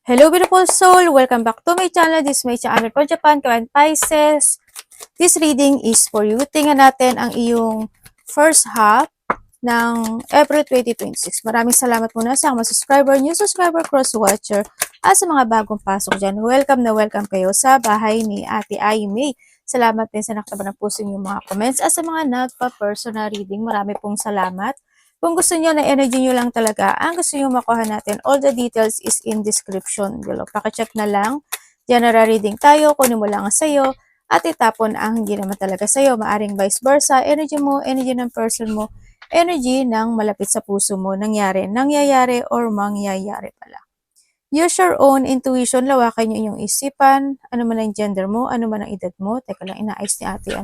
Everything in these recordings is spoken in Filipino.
Hello beautiful soul! Welcome back to my channel. This is my channel for Japan, Kawan Pisces. This reading is for you. Tingnan natin ang iyong first half ng April 2026. Maraming salamat muna sa mga subscriber, new subscriber, cross-watcher, at sa mga bagong pasok dyan. Welcome na welcome kayo sa bahay ni Ate Aimee. Salamat din sa nakataban ng puso yung mga comments at sa mga nagpa-personal reading. Marami pong salamat. Kung gusto niyo na energy niyo lang talaga, ang gusto niyo makuha natin, all the details is in description below. Pakicheck na lang. General reading tayo, kunin mo lang ang sayo, at itapon ang hindi naman talaga sa'yo. Maaring vice versa, energy mo, energy ng person mo, energy ng malapit sa puso mo, nangyayari, or mangyayari pala. Use your own intuition, lawakan nyo yung isipan, ano man ang gender mo, ano man ang edad mo. Teka lang, inaayos ni ate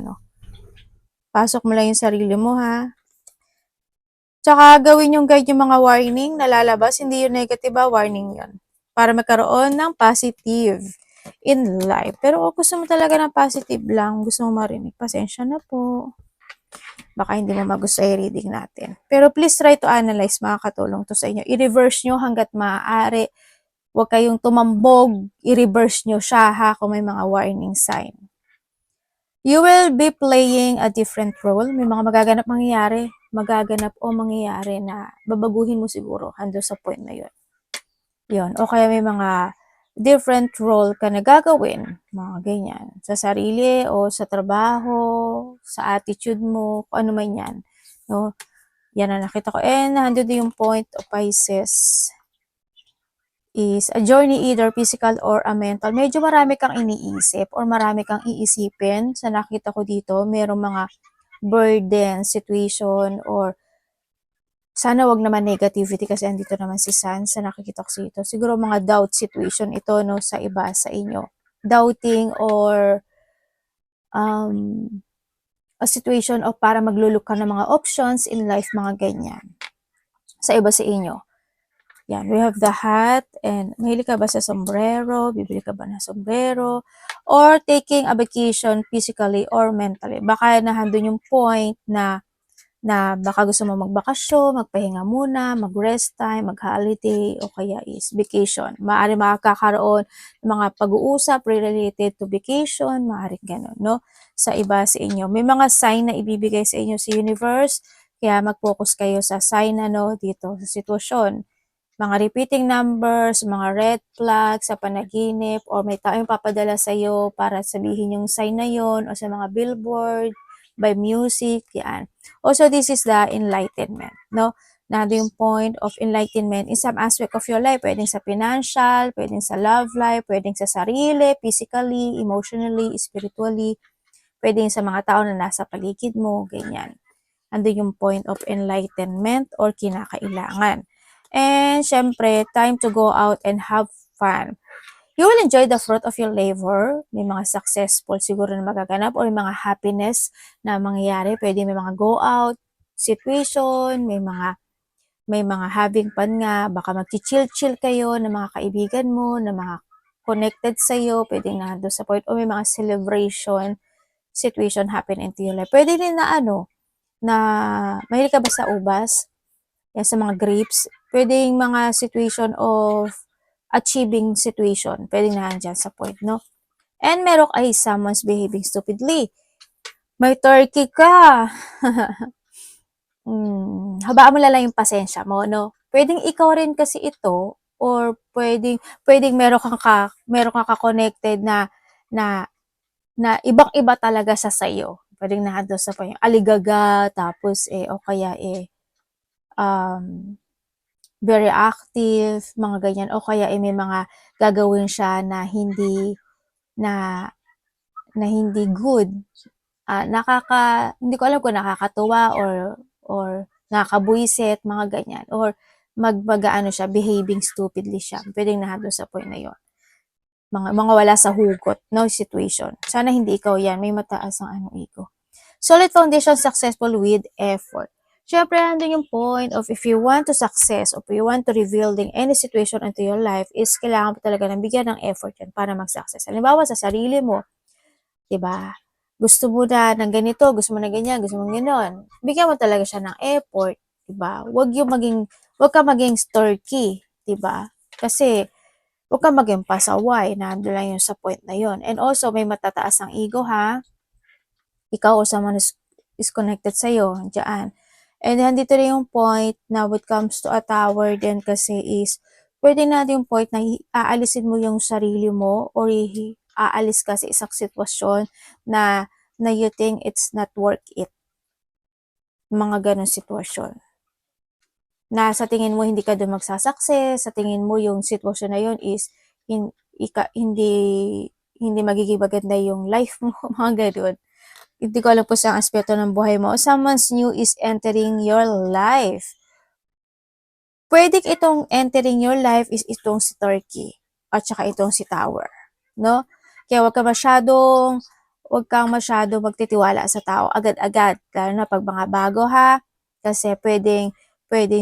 Pasok mo lang yung sarili mo ha. Tsaka gawin yung guide yung mga warning na lalabas, hindi yung negative warning yon para magkaroon ng positive in life. Pero kung gusto mo talaga ng positive lang, gusto mo marinig, pasensya na po. Baka hindi mo magusto yung reading natin. Pero please try to analyze, makakatulong to sa inyo. I-reverse nyo hanggat maaari. Huwag kayong tumambog, i-reverse nyo siya ha kung may mga warning sign. You will be playing a different role. May mga magaganap o mangyayari na babaguhin mo siguro hando sa point na yun. Yun. O kaya may mga different role ka na gagawin. Mga ganyan. Sa sarili o sa trabaho, sa attitude mo, kung ano man yan. No? Yan ang nakita ko. And nandun din yung point of Pisces is a journey either physical or a mental. Medyo marami kang iniisip or marami kang iisipin. Sa nakita ko dito, merong mga burden, situation, or sana wag naman negativity kasi andito naman si Sun sa nakikita ko dito. Siguro mga doubt situation ito no sa iba sa inyo. Doubting or a situation of para maglulok ka ng mga options in life, mga ganyan. Sa iba sa inyo. Yan, we have the hat, and mahilig ka ba sa sombrero? Bibili ka ba ng sombrero? Or taking a vacation physically or mentally. Baka nahandun yung point na baka gusto mo magbakasyon, magpahinga muna, mag-rest time, mag-holiday, o kaya is vacation. Maaari makakaroon ng mga pag-uusap related to vacation, maaari ganun, no? Sa iba sa inyo. May mga sign na ibibigay sa inyo sa universe, kaya mag-focus kayo sa sign dito sa sitwasyon. Mga repeating numbers, mga red flags sa panaginip, or may taong papadala sa iyo para sabihin yung sign na yon, o sa mga billboard, by music, yan. Also, this is the enlightenment, no? Nandito yung point of enlightenment in some aspect of your life. Pwedeng sa financial, pwedeng sa love life, pwedeng sa sarili, physically, emotionally, spiritually, pwedeng sa mga tao na nasa paligid mo, ganyan. Nandito yung point of enlightenment or kinakailangan. And syempre, time to go out and have fun. You will enjoy the fruit of your labor. May mga successful siguro na magaganap or may mga happiness na mangyayari. Pwede may mga go out situation, may mga having fun nga, baka mag-chill-chill kayo ng mga kaibigan mo, na mga connected sa iyo, pwedeng nando sa point, o may mga celebration situation happen into your life. Pwede din na na mahilig ka ba sa ubas? Yan, sa mga grapes, pwedeng mga situation of achieving situation, pwedeng nandiyan sa point, no? And meron ay someone's behaving stupidly. May turkey ka. Habaan mo lang yung pasensya mo, no? Pwedeng ikaw rin kasi ito, or pwedeng meron kang ka-connected na ibang-iba talaga sa sayo. Pwedeng nandun sa point, aligaga, tapos o kaya very active, mga ganyan, o kaya may mga gagawin siya na hindi good. Hindi ko alam kung nakakatuwa or nakakabuisit, mga ganyan, or magbaga siya, behaving stupidly siya. Pwedeng nandun sa point na yon. Mga wala sa hugot, no situation. Sana hindi ikaw yan, may mataas ang ego. Solid foundation, successful with effort. Siyempre, nandun yung point of if you want to success or if you want to revealing any situation into your life is kailangan mo talaga ng bigyan ng effort yan para mag-success. Halimbawa, sa sarili mo, diba? Gusto mo na ng ganito, gusto mo na ganyan, gusto mo gano'n. Bigyan mo talaga siya ng effort, diba? Huwag ka maging sturky, diba? Kasi, Huwag kang maging pasaway, nandun lang yun sa point na yun. And also, may matataas ang ego ha. Ikaw or someone is connected sa'yo, dyan. And then, dito na yung point na when it comes to a tower din kasi is, pwede na yung point na aalisin mo yung sarili mo or aalis ka sa isang sitwasyon na you think it's not worth it. Mga ganong sitwasyon. Na sa tingin mo hindi ka doon magsasucess, sa tingin mo yung sitwasyon na yun is hindi magiging maganda yung life mo, mga ganun. Hindi ko alam po sa aspeto ng buhay mo. Someone's new is entering your life. Pwede itong entering your life is itong si Turkey at saka itong si Tower, no? Kaya wag kang masyadong magtitiwala sa tao agad-agad, lalo na pag mga bago ha, kasi pwedeng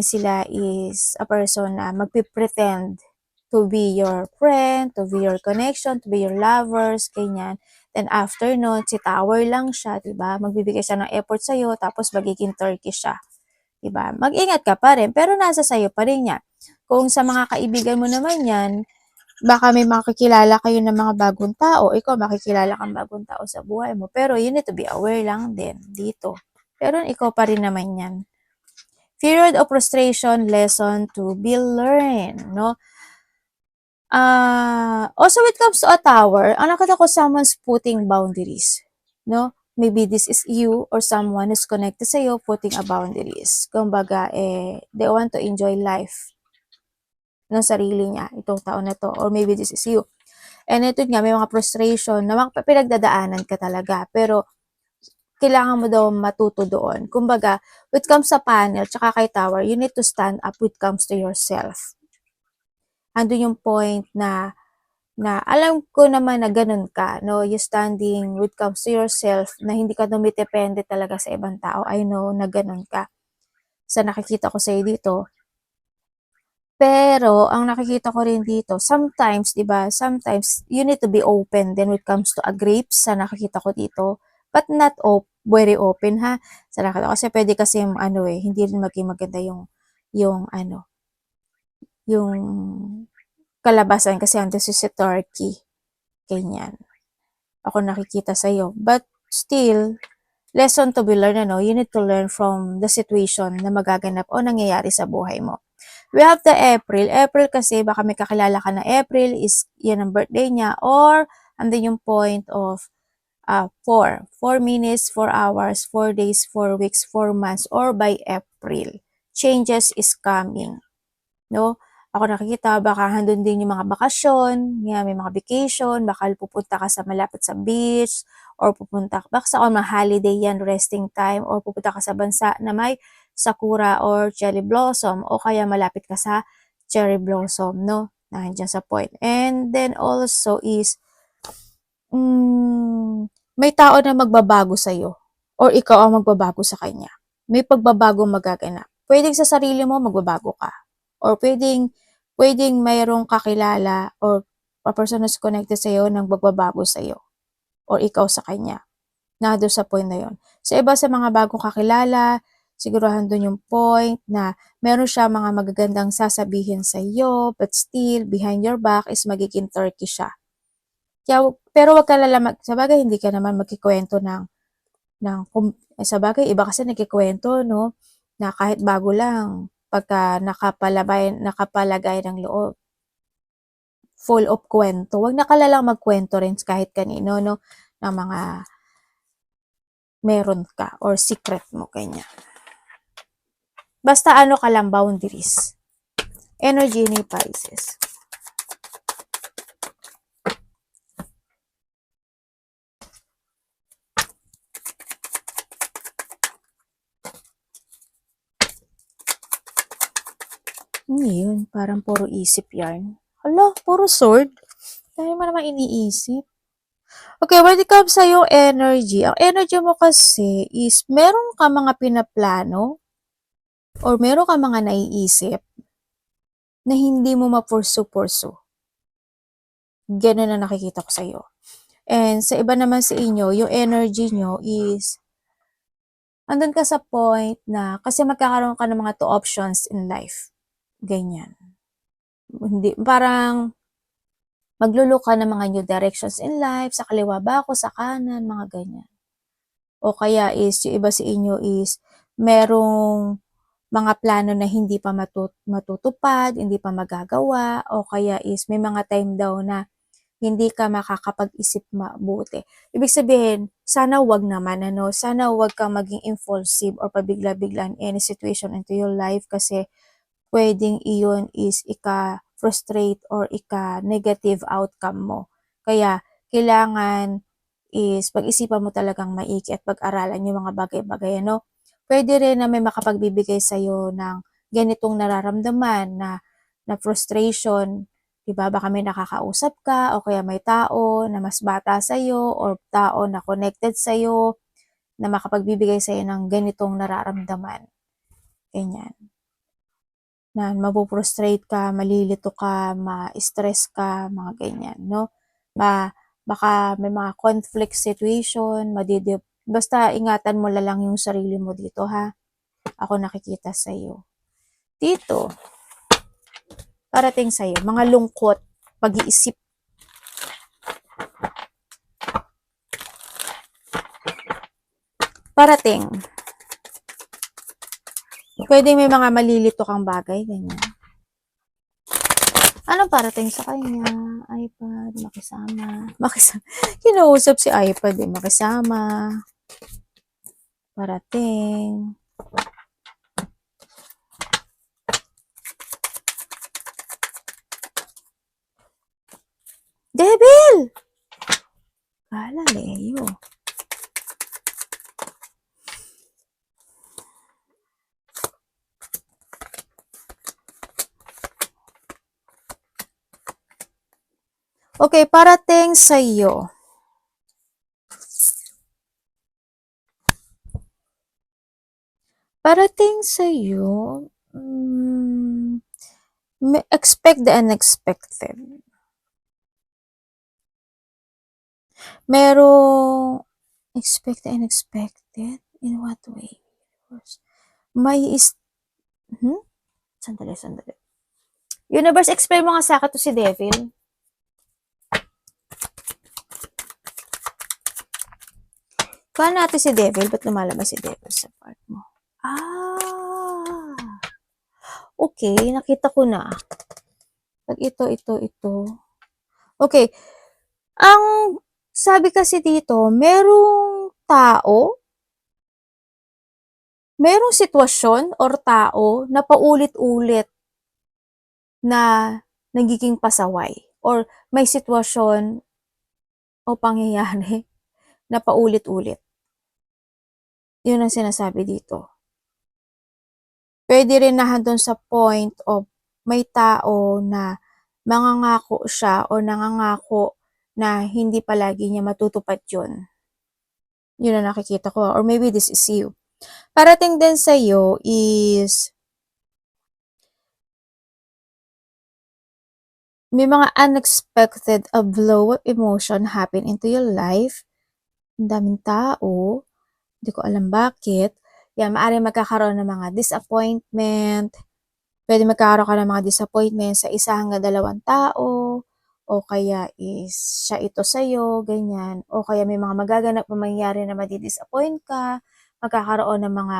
sila is a person na magpipretend to be your friend, to be your connection, to be your lovers, ganyan. Then after nun, si Tower lang siya, 'di ba? Magbibigay siya ng effort sa iyo tapos magiging Turkey siya. 'Di ba? Mag-ingat ka pa rin, pero nasa sayo pa rin 'yan. Kung sa mga kaibigan mo naman 'yan, baka may makikilala kayo ng mga bagong tao, ikaw makikilala kang bagong tao sa buhay mo, pero you need to be aware lang din dito. Pero ikaw pa rin naman 'yan. Period of frustration, lesson to be learned, no? Also when it comes to a tower, ang nakita ko someone's putting boundaries, no? Maybe this is you or someone who's connected sa iyo putting a boundaries. Kumbaga, they want to enjoy life ng sarili niya, itong taon na to. Or maybe this is you. And ito nga, may mga frustration na pinagdadaanan ka talaga. Pero, kailangan mo daw matuto doon. Kumbaga, when it comes sa panel, tsaka kay tower, you need to stand up when it comes to yourself. Andun yung point na alam ko naman na ganun ka, no? You standing when it comes to yourself, na hindi ka dumitepende talaga sa ibang tao. I know na ganun ka. Sa nakikita ko sa'yo dito. Pero, ang nakikita ko rin dito, sometimes, di ba, sometimes, you need to be open then when it comes to a grapes sa nakikita ko dito. But not very open, ha? Sa nakikita ko. Kasi pwede kasi, hindi rin maging maganda yung kalabasan kasi ando si Turkey. Ganyan. Ako nakikita sa'yo. But still, lesson to be learned, you need to learn from the situation na magaganap o nangyayari sa buhay mo. We have the April. April kasi, baka may kakilala ka na April, is yan ang birthday niya, or andun yung point of 4 minutes, 4 hours, 4 days, 4 weeks, 4 months, or by April. Changes is coming. No? Ako nakikita, baka handun din yung mga bakasyon, may mga vacation, baka pupunta ka sa malapit sa beach, or pupunta ka sa mga holiday yan, resting time, or pupunta ka sa bansa na may sakura or cherry blossom, o kaya malapit ka sa cherry blossom, no? Nandiyan sa point. And then also is, may tao na magbabago sa'yo, or ikaw ang magbabago sa kanya. May pagbabago magaganap. Pwedeng sa sarili mo, magbabago ka. Or pwedeng mayroong kakilala or a person who's connected sa'yo nang magbabago sa'yo. Or ikaw sa kanya. Na doon sa point na yon. Sa iba sa mga bagong kakilala, sigurahan doon yung point na meron siya mga magagandang sasabihin sa iyo, but still, behind your back is magiging Turkey siya. Kaya, pero wag ka lalaman, sa bagay, hindi ka naman magkikwento sa bagay, iba kasi nagkikwento, no? Na kahit bago lang, pagka nakapalagay ng loob, full of kwento. Wag na ka lang magkwento rin kahit kanino, no? Ng mga meron ka or secret mo, kanya. Basta ka lang boundaries. Energy ni Pisces. Yun, parang puro isip yan. Hala, puro sword. Dahil mo naman iniisip. Okay, when it comes sa yung energy, ang energy mo kasi is meron ka mga pinaplano or meron ka mga naiisip na hindi mo ma-pursue. Ganun na nakikita ko sa'yo. And sa iba naman sa inyo, yung energy nyo is andun ka sa point na kasi magkakaroon ka ng mga two options in life. Ganyan. Hindi, parang Maglo-look ka ng mga new directions in life, sa kaliwa ba ako, sa kanan, mga ganyan. O kaya is, yung iba sa inyo is, merong mga plano na hindi pa matutupad, hindi pa magagawa, o kaya is may mga time daw na hindi ka makakapag-isip mabuti. Ibig sabihin, sana wag naman, sana wag kang maging impulsive or pabigla-bigla in any situation into your life kasi pwedeng iyon is ika-frustrate or ika-negative outcome mo. Kaya, kailangan is pag-isipan mo talagang maiki at pag-aralan yung mga bagay-bagay, Pwede rin na may makapagbibigay sa'yo ng ganitong nararamdaman na frustration, 'di ba? Baka may nakakausap ka o kaya may tao na mas bata sa'yo or tao na connected sa'yo na makapagbibigay sa'yo ng ganitong nararamdaman. Ganyan. Na mapo-frustrate ka, malilito ka, ma-stress ka, mga ganyan, Baka may mga conflict situation, basta ingatan mo lang yung sarili mo dito, ha? Ako nakikita sa'yo. Dito, parating sa'yo, mga lungkot, pag-iisip. Parating. Pwede may mga malilito kang bagay, ganyan. Anong parating sa kanya? iPad, makisama. Kinausap si iPad, makisama. Parating. Devil! Kala, Leo. Okay, parating sa'yo. Parating sa'yo, expect the unexpected. Merong expect the unexpected? In what way? Sandali. Universe, explain mo nga sa akin to si Devil. Paano natin si Devil? Ba't lumalabas si Devil sa part mo? Okay, nakita ko na. Pag ito. Okay. Ang sabi kasi dito, merong sitwasyon or tao na paulit-ulit na nagiging pasaway or may sitwasyon o pangyayari na paulit-ulit. Yun ang sinasabi dito. Pwede rin na handun sa point of may tao na mangangako siya o nangangako na hindi palagi niya matutupad yun. Yun ang nakikita ko. Or maybe this is you. Parating din sa iyo is may mga unexpected blow of emotion happen into your life. Ang daming tao. Hindi ko alam bakit. Yan, maaaring magkakaroon ng mga disappointment. Pwede magkakaroon ka ng mga disappointment sa isa hanggang dalawang tao. O kaya is siya ito sa'yo, ganyan. O kaya may mga magaganap na mangyayari na madi-disappoint ka. Magkakaroon ng mga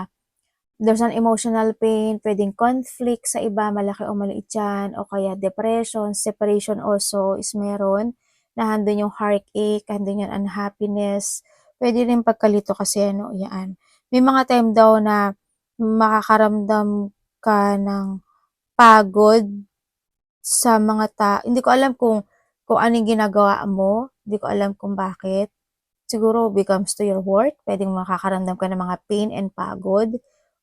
there's an emotional pain, pwedeng conflict sa iba, malaki o maliit yan, o kaya depression, separation also is meron, na handun yung heartache, handun yung unhappiness, pwede rin pagkalito kasi, yan. May mga time daw na makakaramdam ka ng pagod sa mga hindi ko alam kung anong ginagawa mo, hindi ko alam kung bakit, siguro becomes to your work, pwedeng makakaramdam ka ng mga pain and pagod,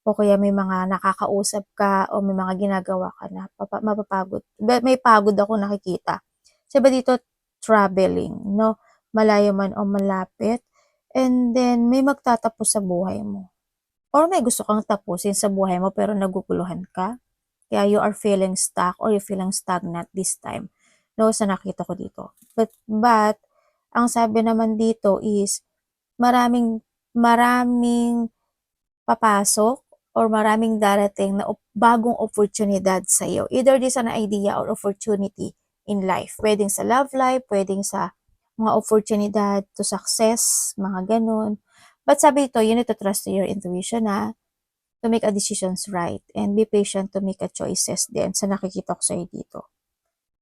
o kaya may mga nakakausap ka o may mga ginagawa ka na mapapagod. May pagod ako nakikita. Sabi dito, traveling, malayo man o malapit, and then may magtatapos sa buhay mo. Or may gusto kang tapusin sa buhay mo pero naguguluhan ka. Kaya you are feeling stuck or you feeling stagnant this time. Sa nakita ko dito. But ang sabi naman dito is maraming papasok or maraming darating na bagong oportunidad sa iyo. Either this an idea or opportunity in life. Pwedeng sa love life, pwedeng sa mga opportunidad to success, mga ganun. But sabi ito, you need to trust your intuition to make a decisions right and be patient to make a choices din sa nakikita ko sa'yo dito.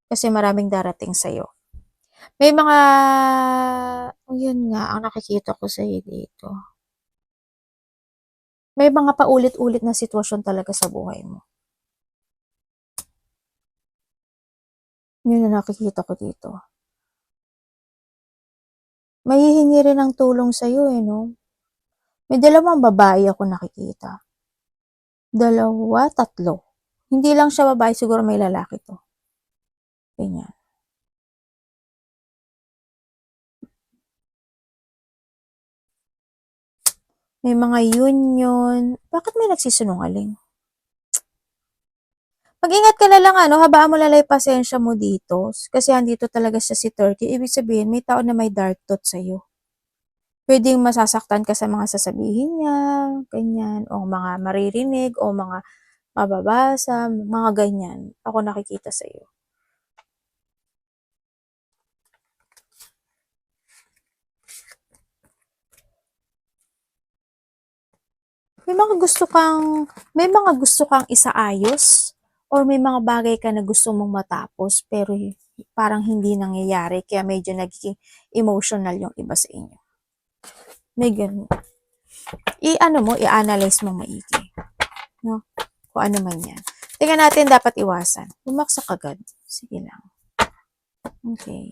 Kasi maraming darating sa'yo. May mga, yun nga, ang nakikita ko sa'yo dito. May mga paulit-ulit na sitwasyon talaga sa buhay mo. Yun ang nakikita ko dito. May hihingi rin ng tulong sa'yo no? May dalawang babae ako nakikita. Dalawa, tatlo. Hindi lang siya babae, siguro may lalaki to. Ganyan. May mga union. Bakit may nagsisinungaling? Mag-ingat ka na lang habaan mo lalay pasensya mo dito. Kasi andito talaga siya si 30. Ibig sabihin, may tao na may dark thought sa'yo. Pwedeng masasaktan ka sa mga sasabihin niya, ganyan, o mga maririnig, o mga mababasa, mga ganyan. Ako nakikita sa'yo. May mga gusto kang isaayos, or may mga bagay ka na gusto mong matapos, pero parang hindi nangyayari, kaya medyo nagiging emotional yung iba sa inyo. May ganun. I-analyze mo maigi. No? Kung ano man yan. Tingnan natin, dapat iwasan. Bumaksak agad. Sige lang. Okay.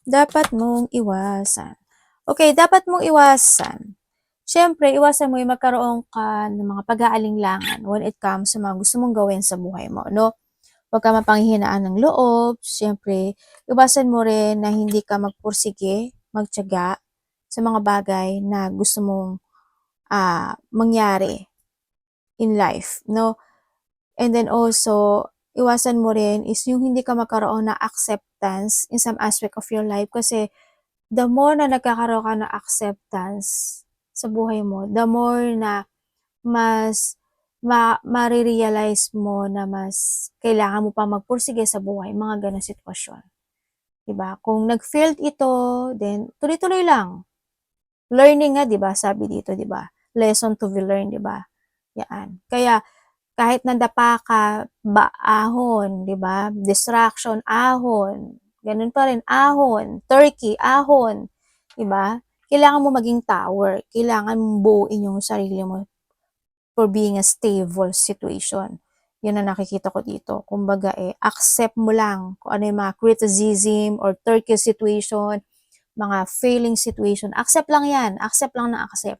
Dapat mong iwasan. Okay, dapat mong iwasan. Siyempre, iwasan mo yung magkaroon ka ng mga pag-aalinlangan when it comes sa mga gusto mong gawin sa buhay mo, no? Huwag ka mapanghihinaan ng loob. Siyempre, iwasan mo rin na hindi ka magpursige, magtiyaga sa mga bagay na gusto mong mangyari in life, no? And then also, iwasan mo rin is yung hindi ka magkaroon ng acceptance in some aspect of your life kasi the more na nagkakaroon ka ng acceptance sa buhay mo, the more na mas marirealize mo na mas kailangan mo pa magpursige sa buhay, mga ganang sitwasyon. Diba? Kung nag-failed ito, then tuloy-tuloy lang. Learning nga, diba? Sabi dito, diba? Lesson to be learned, diba? Yan. Kaya, kahit nandapa ka, ahon, diba? Distraction, ahon. Ganun pa rin, ahon. Turkey, ahon. Diba? Kailangan mo maging tower. Kailangan mo buuin yung sarili mo for being a stable situation. Yun ang nakikita ko dito. Kumbaga accept mo lang kung ano yung mga criticism or turkey situation, mga failing situation. Accept lang yan. Accept lang na accept.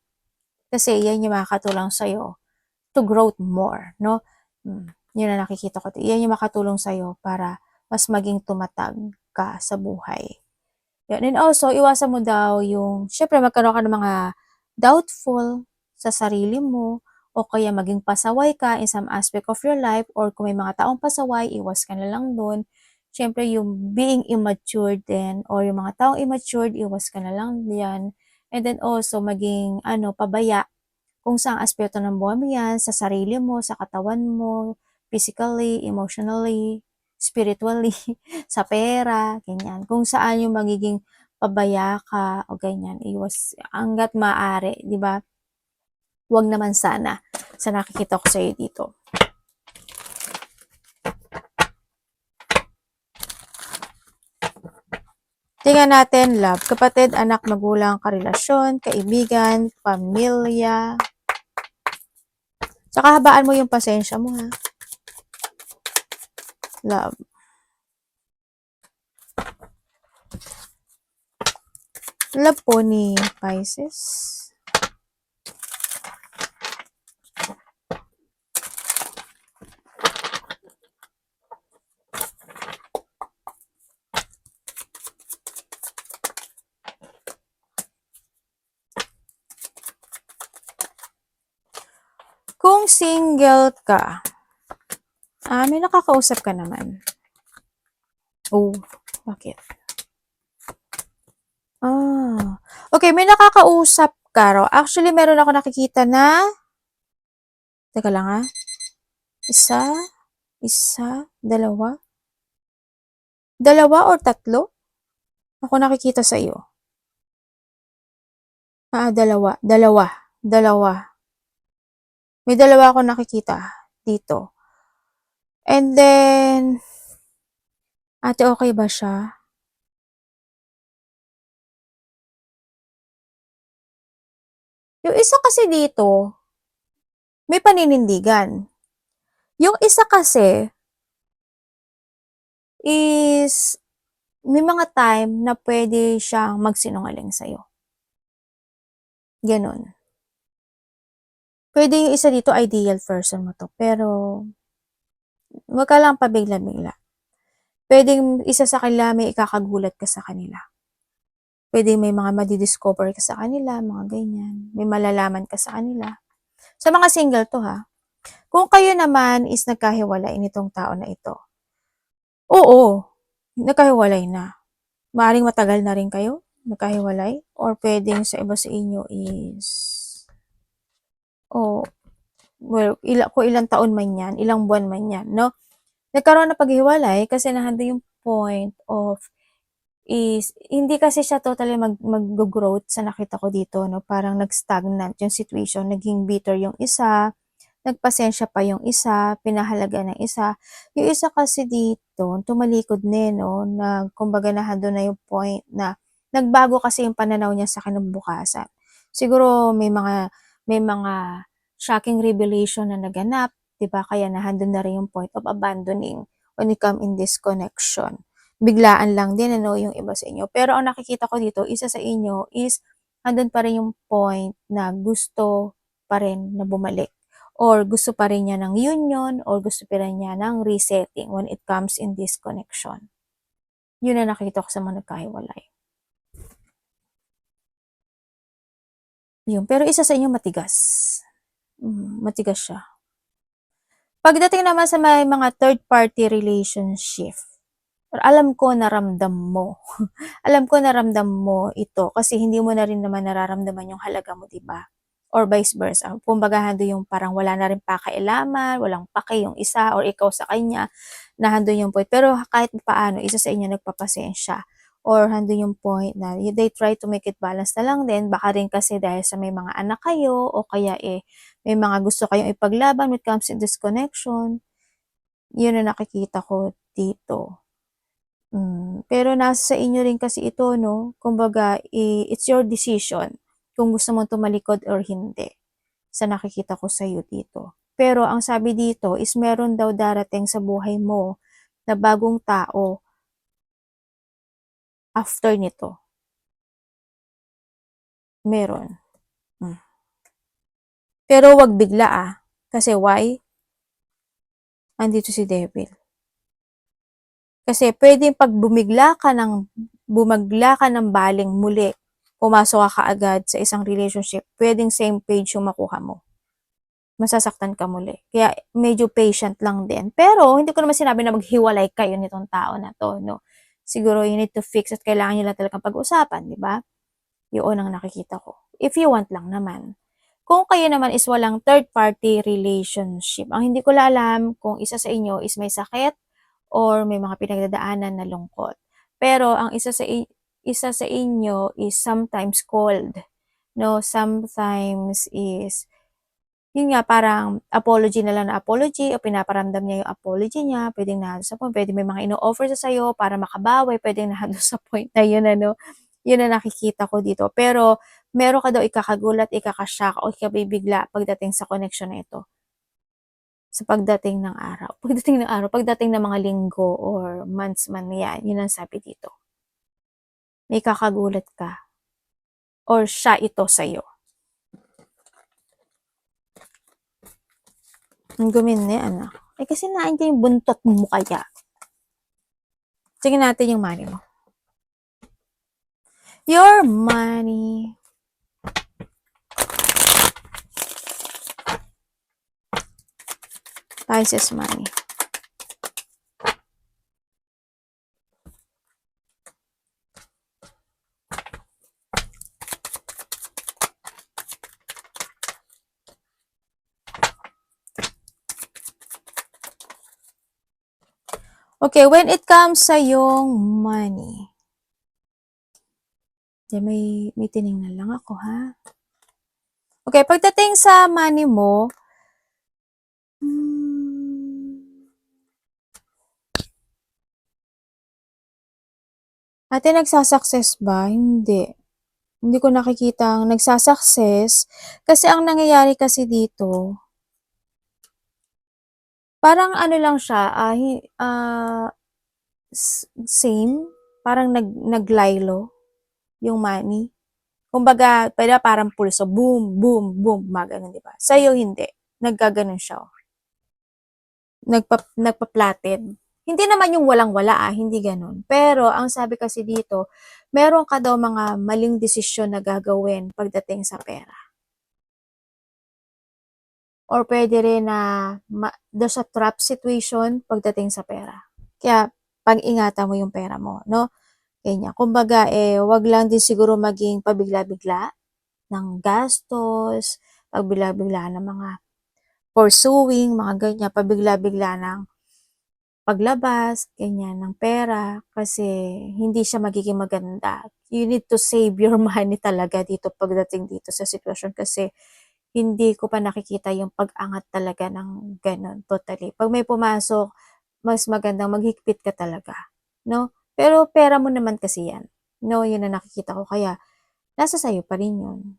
Kasi yan yung makakatulong sa'yo to grow more, no? Yun ang nakikita ko. Yan yung makatulong sa'yo para mas maging tumatag ka sa buhay. Yan. And also, iwasan mo daw yung, syempre magkaroon ka ng mga doubtful sa sarili mo, o kaya maging pasaway ka in some aspect of your life, or kung may mga taong pasaway, iwas ka na lang dun. Syempre, yung being immature din, or yung mga taong immature, iwas ka na lang yan. And then also, maging pabaya kung saang aspeto ng buhay mo yan, sa sarili mo, sa katawan mo, physically, emotionally, spiritually, sa pera, ganyan. Kung saan yung magiging pabaya ka o ganyan, iwas hanggat maaari, di ba? Huwag naman sana sa nakikita ko sa'yo dito. Tingnan natin, love, kapatid, anak, magulang, karelasyon, kaibigan, pamilya. Tsaka habaan mo yung pasensya mo, ha? Love. Love po ni Pisces. Kung single ka, may nakakausap ka naman. Oh, bakit? Okay, may nakakausap ka raw. Actually, meron ako nakikita na, teka lang ha. Isa, dalawa. Dalawa or tatlo? Ako nakikita sa iyo. Dalawa. May dalawa ako nakikita dito. And then, ate, okay ba siya? Yung isa kasi dito, may paninindigan. Yung isa kasi, is, may mga time na pwede siyang magsinungaling sa'yo. Ganon. Pwede yung isa dito, ideal person mo to. Pero, wag ka lang pabigla-bigla. Pwedeng isa sa kanila may ikakagulat ka sa kanila. Pwede may mga madidiscover ka sa kanila, mga ganyan. May malalaman ka sa kanila. Sa mga single to ha. Kung kayo naman is nagkahiwalay nitong tao na ito. Oo, nagkahiwalay na. Maaring matagal na rin kayo nagkahiwalay. Or pwedeng sa iba sa inyo is, well, kung ilang taon man yan, ilang buwan man yan, no? Nagkaroon na paghiwalay kasi nandun yung point of is, hindi kasi siya totally mag-growth sa nakita ko dito, no? Parang nag-stagnant yung situation, naging bitter yung isa, nagpasensya pa yung isa, pinahalaga ng isa. Yung isa kasi dito, tumalikod din, no? Na, kumbaga nandun na yung point na nagbago kasi yung pananaw niya sa kinabukasan. Siguro may mga shocking revelation na naganap, 'di ba? Kaya nandun na rin yung point of abandoning when it come in this connection. Biglaan lang din ano yung iba sa inyo. Pero ang nakikita ko dito, isa sa inyo is andun pa rin yung point na gusto pa rin na bumalik or gusto pa rin niya ng union or gusto pa rin niya ng resetting when it comes in this connection. Yun na nakikita ko sa mga nagkahiwalay. Yun. Pero isa sa inyo matigas. Matigas siya. Pagdating naman sa may mga third-party relationship, alam ko naramdam mo. Alam ko naramdam mo ito kasi hindi mo na rin naman nararamdaman yung halaga mo, di ba? Or vice versa. Kumbaga, hando yung parang wala na rin pakailaman, walang pake yung isa or ikaw sa kanya, na hando yung point. Pero kahit paano, isa sa inyo nagpapasensya. Or hando yung point na they try to make it balance na lang din. Baka rin kasi dahil sa may mga anak kayo o kaya may mga gusto kayong ipaglaban when it comes to this connection. Yun na nakikita ko dito. Pero nasa sa inyo rin kasi ito, no? Kumbaga, it's your decision kung gusto mo tumalikod or hindi sa nakikita ko sa iyo dito. Pero ang sabi dito is meron daw darating sa buhay mo na bagong tao after nito. Meron. Pero wag bigla Kasi why? Andito si Devil. Kasi pwedeng pag bumagla ka ng baling muli, pumasok ka kaagad sa isang relationship, pwedeng same page yung makuha mo. Masasaktan ka muli. Kaya medyo patient lang din. Pero hindi ko naman sinabi na maghiwalay kayo nitong tao na to, no? Siguro you need to fix at kailangan nyo lang talagang pag-usapan, di ba? Yun ang nakikita ko. If you want lang naman. Kung kayo naman is walang third-party relationship, ang hindi ko alam kung isa sa inyo is may sakit or may mga pinagdadaanan na lungkot. Pero ang isa sa inyo is sometimes cold. No, sometimes is yun nga, parang apology na lang na apology o pinaparamdam niya yung apology niya, pwedeng na sa point, pwede may mga ino-offer sa sayo para makabawi, pwedeng na sa point na yun, ano, yun na nakikita ko dito. Pero, meron ka daw ikakagulat, ikakashock o ikabibigla pagdating sa connection na ito. Sa pagdating ng araw. Pagdating ng mga linggo or months man yan, yun ang sabi dito. May kakagulat ka. Or siya ito sa'yo. Ang gumin anak. Kasi naandyan yung buntot mo kaya. Sige natin yung money mo. Your money. Pisces money. Okay, when it comes sa yung money. May tiningnan lang ako, ha? Okay, pagdating sa money mo, ate, nagsasucess ba? Hindi. Hindi ko nakikita ang nagsasucess kasi ang nangyayari kasi dito, parang ano lang siya, same, parang naglaylo yung money. Kumbaga, parang pulso, boom, boom, boom, maganon, di ba? Sa'yo, hindi. Naggaganon siya. Nagpa-platted. Hindi naman yung walang-wala, hindi ganon. Pero, ang sabi kasi dito, meron ka daw mga maling desisyon na gagawin pagdating sa pera. Or pwede rin na doon sa trap situation pagdating sa pera. Kaya, pag-ingatan mo yung pera mo, no? Ganyan. Kumbaga, wag lang din siguro maging pabigla-bigla ng gastos, pabigla-bigla ng mga pursuing, mga ganyan, pabigla-bigla ng paglabas, ganyan, ng pera, kasi hindi siya magiging maganda. You need to save your money talaga dito pagdating dito sa sitwasyon kasi hindi ko pa nakikita yung pag-angat talaga ng ganun, totally. Pag may pumasok, mas magandang maghigpit ka talaga, no? Pero pera mo naman kasi yan, no? Yun ang nakikita ko, kaya nasa sayo pa rin yun.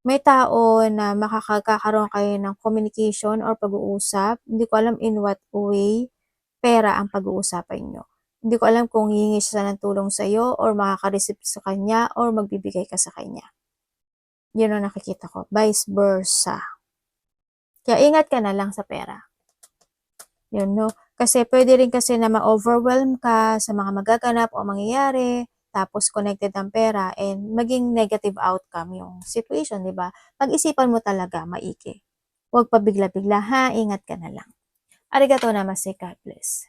May tao na makakakaroon kayo ng communication or pag-uusap, hindi ko alam in what way, pera ang pag-uusapan nyo. Hindi ko alam kung hihingi siya ng tulong sa'yo or makaka-receive sa kanya or magbibigay ka sa kanya. Yun ang nakikita ko. Vice versa. Kaya ingat ka na lang sa pera. Yun, no? Kasi pwede rin kasi na ma-overwhelm ka sa mga magaganap o mangyayari, tapos connected ang pera, and maging negative outcome yung situation, di ba? Pag-isipan mo talaga, maigi. Huwag pa bigla-bigla, ha? Ingat ka na lang. Arigato namaste, God bless.